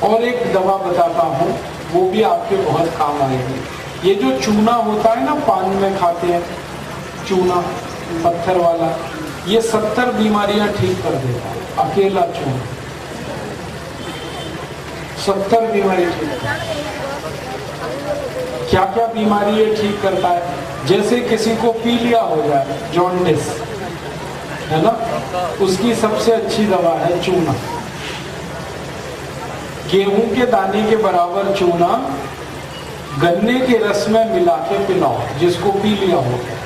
और एक दवा बताता हूँ, वो भी आपके बहुत काम आएगी। ये जो चूना होता है ना, पान में खाते हैं चूना, पत्थर वाला, ये 70 बीमारियां ठीक कर देता है, अकेला चूना 70 बीमारी ठीक करता है। क्या क्या बीमारी ये ठीक करता है? जैसे किसी को पीलिया हो जाए, जॉन्डिस है ना, उसकी सबसे अच्छी दवा है चूना। गेहूं के दाने के बराबर चूना गन्ने के रस में मिला के पिलाओ, जिसको पीलिया हो गया,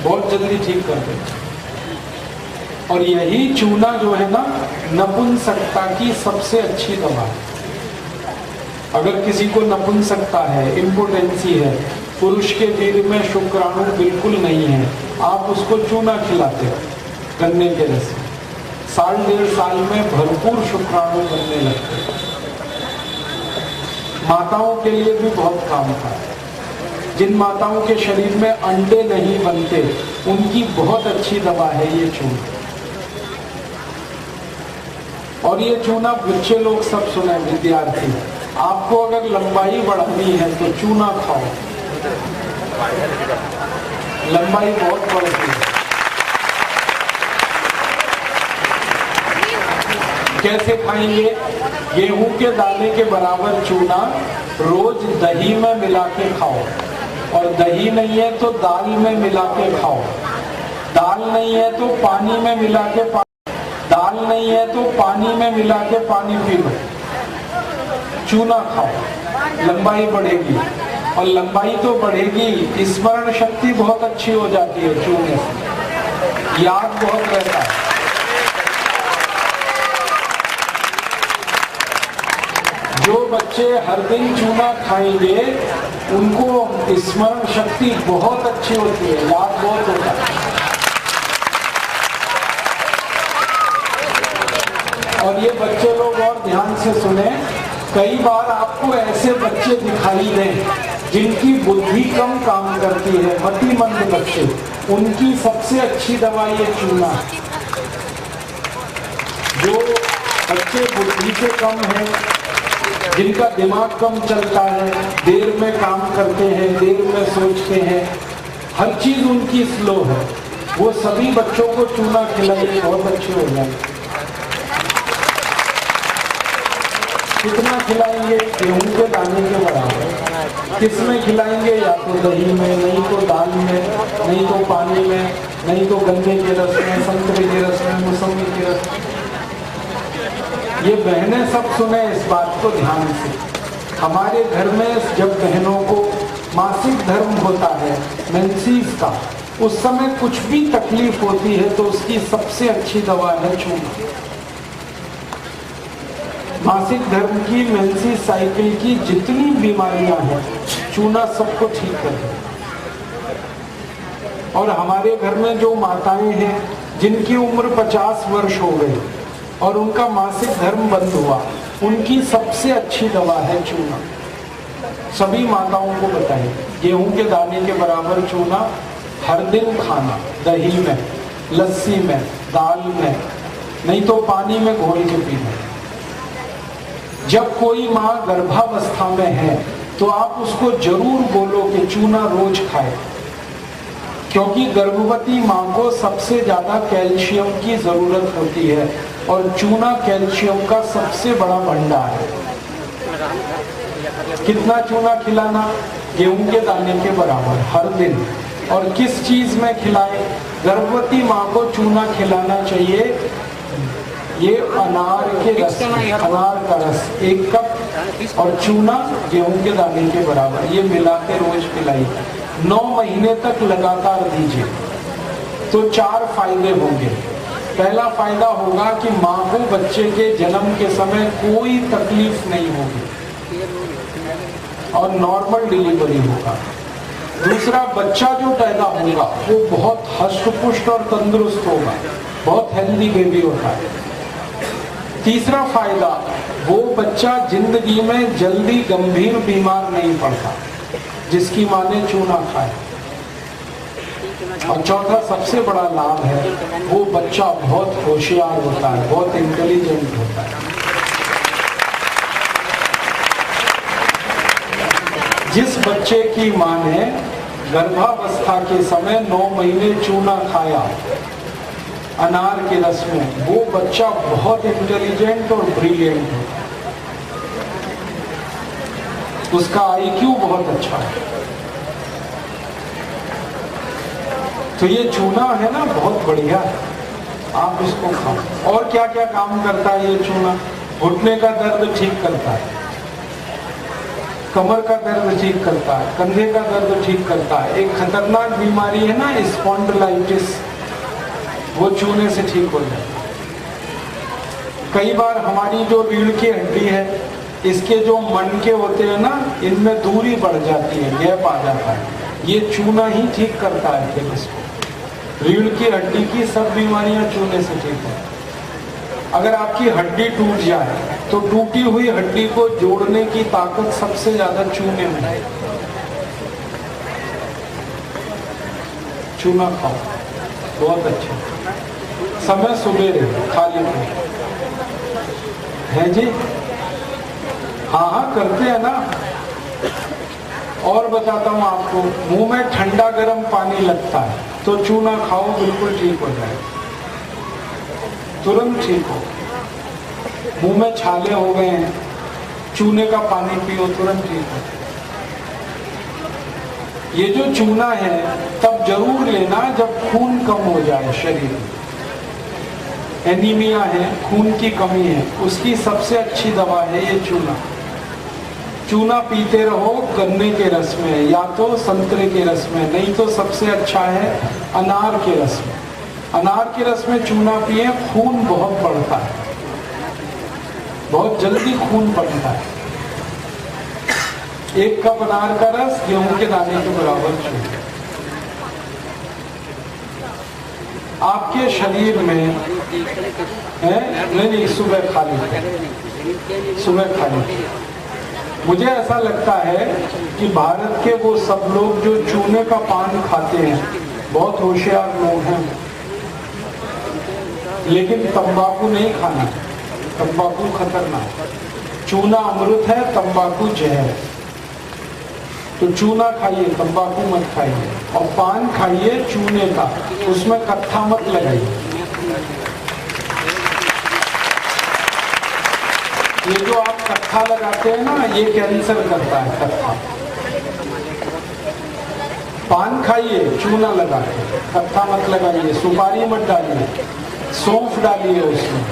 बहुत जल्दी ठीक कर देता। और यही चूना जो है ना, नपुंसकता की सबसे अच्छी दवा है। अगर किसी को नपुंसकता है, इम्पोटेंसी है, पुरुष के वीर्य में शुक्राणु बिल्कुल नहीं है, आप उसको चूना खिलाते हो गन्ने के रस में, 1.5 साल में भरपूर शुक्राणु बनने लगते हैं। माताओं के लिए भी बहुत काम का है। जिन माताओं के शरीर में अंडे नहीं बनते, उनकी बहुत अच्छी दवा है ये चूना। और ये चूना बच्चे लोग सब सुने, विद्यार्थी, आपको अगर लंबाई बढ़ानी है तो चूना खाओ, लंबाई बहुत बढ़ती है। कैसे खाएंगे? गेहूं के दाने के बराबर चूना रोज दही में मिला के खाओ, और दही नहीं है तो दाल में मिला के खाओ, दाल नहीं है तो पानी में मिला के दाल नहीं है तो पानी में मिला के पानी पी लो, चूना खाओ, लंबाई बढ़ेगी। और लंबाई तो बढ़ेगी, स्मरण शक्ति बहुत अच्छी हो जाती है चूने से, याद बहुत रहता है। जो बच्चे हर दिन चूना खाएंगे, उनको स्मरण शक्ति बहुत अच्छी होती है, याद बहुत होता है। और ये बच्चे लोग और ध्यान से सुने, कई बार आपको ऐसे बच्चे दिखाई दें जिनकी बुद्धि कम काम करती है, मतिमंद बच्चे, उनकी सबसे अच्छी दवा ये चूना है। जो बच्चे बुद्धि से कम हैं, जिनका दिमाग कम चलता है, देर में काम करते हैं, देर में सोचते हैं, हर चीज उनकी स्लो है, वो सभी बच्चों को चूना खिलाइए, बहुत अच्छे हो जाएंगे। कितना खिलाएंगे? गेहूं के दाने के बराबर। किसमें खिलाएंगे? या तो दही में, नहीं तो दाल में, नहीं तो पानी में, नहीं तो गन्ने के रस में, संतरे के रस में, मौसमी के रस में। ये बहनें सब सुने इस बात को ध्यान से। हमारे घर में जब बहनों को मासिक धर्म होता है, मेंसेस का, उस समय कुछ भी तकलीफ होती है तो उसकी सबसे अच्छी दवा है चूना। मासिक धर्म की, मेंसेस साइकिल की जितनी बीमारियां हैं, चूना सबको ठीक कर देता। और हमारे घर में जो माताएं हैं जिनकी उम्र 50 वर्ष हो गई और उनका मासिक धर्म बंद हुआ, उनकी सबसे अच्छी दवा है चूना। सभी माताओं को बताइए, गेहूं के दाने के बराबर चूना हर दिन खाना, दही में, लस्सी में, दाल में, नहीं तो पानी में घोल के पीना। जब कोई माँ गर्भावस्था में है तो आप उसको जरूर बोलो कि चूना रोज खाए, क्योंकि गर्भवती माँ को सबसे ज्यादा कैल्शियम की जरूरत होती है और चूना कैल्शियम का सबसे बड़ा भंडार है। कितना चूना खिलाना? गेहूं के दाने के बराबर हर दिन। और किस चीज में खिलाए? गर्भवती माँ को चूना खिलाना चाहिए ये अनार के रस, अनार का रस 1 कप और चूना गेहूं के दाने के बराबर, ये मिला के रोज पिलाइए। 9 महीने तक लगातार दीजिए तो 4 फायदे होंगे। पहला फायदा होगा कि माँ को बच्चे के जन्म के समय कोई तकलीफ नहीं होगी और नॉर्मल डिलीवरी होगा। दूसरा, बच्चा जो पैदा होगा वो बहुत हष्ट-पुष्ट और तंदुरुस्त होगा, बहुत हेल्दी बेबी होता है। तीसरा फायदा, वो बच्चा जिंदगी में जल्दी गंभीर बीमार नहीं पड़ता जिसकी माँ ने चूना खाया। और चौथा सबसे बड़ा लाभ है, वो बच्चा बहुत होशियार होता है, बहुत इंटेलिजेंट होता है। जिस बच्चे की मां ने गर्भावस्था के समय 9 महीने चूना खाया अनार के रस में, वो बच्चा बहुत इंटेलिजेंट और ब्रिलियंट है, उसका आईक्यू बहुत अच्छा है। तो ये चूना है ना, बहुत बढ़िया है, आप इसको खाओ। और क्या क्या काम करता है ये चूना? घुटने का दर्द ठीक करता है, कमर का दर्द ठीक करता है, कंधे का दर्द ठीक करता है। एक खतरनाक बीमारी है ना स्पॉन्डिलाइटिस, वो चूने से ठीक हो जाए। कई बार हमारी जो रीढ़ की हड्डी है, इसके जो मनके होते हैं ना, इनमें दूरी बढ़ जाती है, गैप आ जाता है, ये चूना ही ठीक करता है। फिर इसको रीढ़ की हड्डी की सब बीमारियां चूने से ठीक है। अगर आपकी हड्डी टूट जाए तो टूटी हुई हड्डी को जोड़ने की ताकत सबसे ज्यादा चूने में है। चूना खाओ, बहुत अच्छा। समय सुबेरे खाली है जी, हाँ करते हैं ना। और बताता हूँ आपको, मुंह में ठंडा गर्म पानी लगता है तो चूना खाओ, बिल्कुल ठीक हो जाए, तुरंत ठीक हो। मुंह में छाले हो गए हैं, चूने का पानी पियो, तुरंत ठीक हो। ये जो चूना है तब जरूर लेना जब खून कम हो जाए शरीर में, एनीमिया है, खून की कमी है, उसकी सबसे अच्छी दवा है ये चूना। चूना पीते रहो गन्ने के रस में या तो संतरे के रस में, नहीं तो सबसे अच्छा है अनार के रस में। अनार के रस में चूना पिए, खून बहुत बढ़ता है, बहुत जल्दी खून बढ़ता है। 1 कप अनार का रस गेहूं के दाने के बराबर चूना। आपके शरीर में है, नहीं सुबह खा लीजिए, सुबह खा लीजिए। मुझे ऐसा लगता है कि भारत के वो सब लोग जो चूने का पान खाते हैं बहुत होशियार लोग हैं, लेकिन तंबाकू नहीं खाना, तंबाकू खतरनाक। चूना अमृत है, तंबाकू जहर है। तो चूना खाइए, तंबाकू मत खाइए, और पान खाइए चूने का, उसमें कत्था मत लगाइए। ये जो आप कत्था लगाते हैं ना, ये कैंसर करता है कत्था। पान खाइए, चूना लगाइए, कत्था मत लगाइए। सुपारी मत डालिए, सौंफ डालिए, उसमें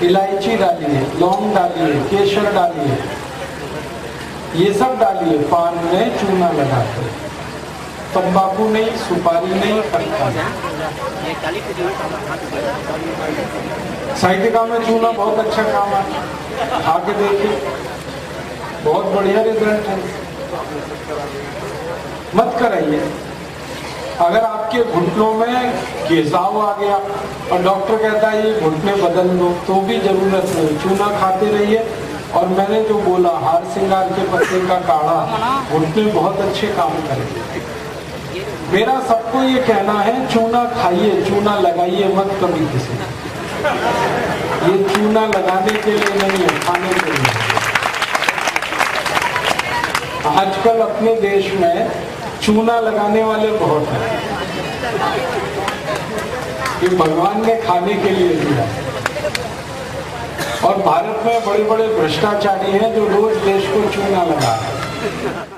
इलायची डालिए, लौंग डालिए, केसर डालिए, ये सब डालिए पान में चूना लगाते। तंबाकू नहीं, सुपारी नहीं, कत्था। साइटिका में चूना बहुत अच्छा काम आता है, आके देखिए, बहुत बढ़िया रिजल्ट है। मत कराइए। अगर आपके घुटनों में गेजाव आ गया और डॉक्टर कहता है ये घुटने बदल दो, तो भी जरूरत नहीं, चूना खाते रहिए। और मैंने जो बोला हार सिंगार के पत्ते का काढ़ा, घुटने बहुत अच्छे काम करेंगे। मेरा सबको ये कहना है, चूना खाइए, चूना लगाइए मत कभी किसी। ये चूना लगाने के लिए नहीं है, खाने के लिए। आजकल अपने देश में चूना लगाने वाले बहुत हैं, ये भगवान ने खाने के लिए दिया। और भारत में बड़े बड़े भ्रष्टाचारी हैं जो रोज देश को चूना लगा रहे हैं।